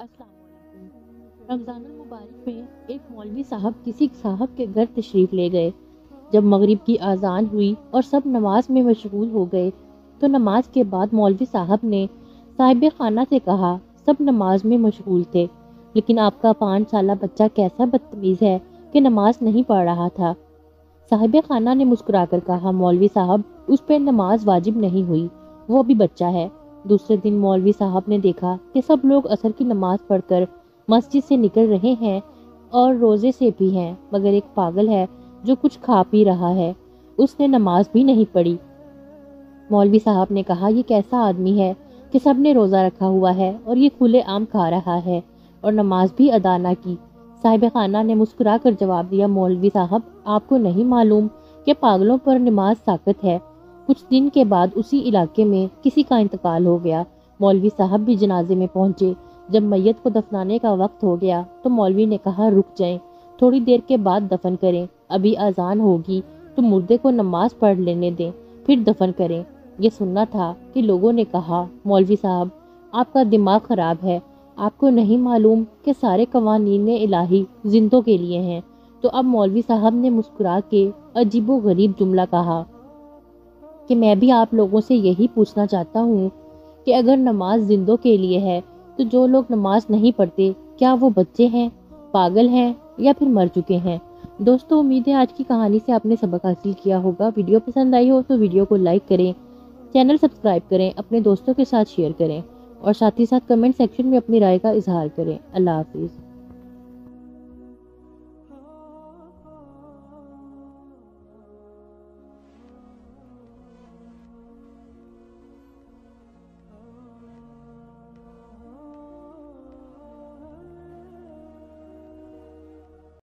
السلام علیکم۔ رمضان المبارک میں ایک مولوی صاحب کسی صاحب کے گھر تشریف لے گئے۔ جب مغرب کی اذان ہوئی اور سب نماز میں مشغول ہو گئے تو نماز کے بعد مولوی صاحب نے صاحب خانہ سے کہا، سب نماز میں مشغول تھے لیکن آپ کا 5 سالہ بچہ کیسا بدتمیز ہے کہ نماز نہیں پڑھ رہا تھا۔ صاحب خانہ نے مسکرا کر کہا، مولوی صاحب اس پہ نماز واجب نہیں ہوئی، وہ بھی بچہ ہے۔ دوسرے دن مولوی صاحب نے دیکھا کہ سب لوگ عصر کی نماز پڑھ کر مسجد سے نکل رہے ہیں اور روزے سے بھی ہیں، مگر ایک پاگل ہے جو کچھ کھا پی رہا ہے، اس نے نماز بھی نہیں پڑھی۔ مولوی صاحب نے کہا، یہ کیسا آدمی ہے کہ سب نے روزہ رکھا ہوا ہے اور یہ کھلے عام کھا رہا ہے اور نماز بھی ادا نہ کی۔ صاحب خانہ نے مسکرا کر جواب دیا، مولوی صاحب آپ کو نہیں معلوم کہ پاگلوں پر نماز ساقط ہے۔ کچھ دن کے بعد اسی علاقے میں کسی کا انتقال ہو گیا۔ مولوی صاحب بھی جنازے میں پہنچے۔ جب میت کو دفنانے کا وقت ہو گیا تو مولوی نے کہا، رک جائیں، تھوڑی دیر کے بعد دفن کریں، ابھی اذان ہوگی تو مردے کو نماز پڑھ لینے دیں، پھر دفن کریں۔ یہ سننا تھا کہ لوگوں نے کہا، مولوی صاحب آپ کا دماغ خراب ہے، آپ کو نہیں معلوم کہ سارے قوانین الہی زندوں کے لیے ہیں۔ تو اب مولوی صاحب نے مسکرا کے عجیب و غریب جملہ کہا کہ میں بھی آپ لوگوں سے یہی پوچھنا چاہتا ہوں کہ اگر نماز زندوں کے لیے ہے تو جو لوگ نماز نہیں پڑھتے کیا وہ بچے ہیں، پاگل ہیں یا پھر مر چکے ہیں؟ دوستو، امید ہے آج کی کہانی سے آپ نے سبق حاصل کیا ہوگا۔ ویڈیو پسند آئی ہو تو ویڈیو کو لائک کریں، چینل سبسکرائب کریں، اپنے دوستوں کے ساتھ شیئر کریں اور ساتھ ہی ساتھ کمنٹ سیکشن میں اپنی رائے کا اظہار کریں۔ اللہ حافظ۔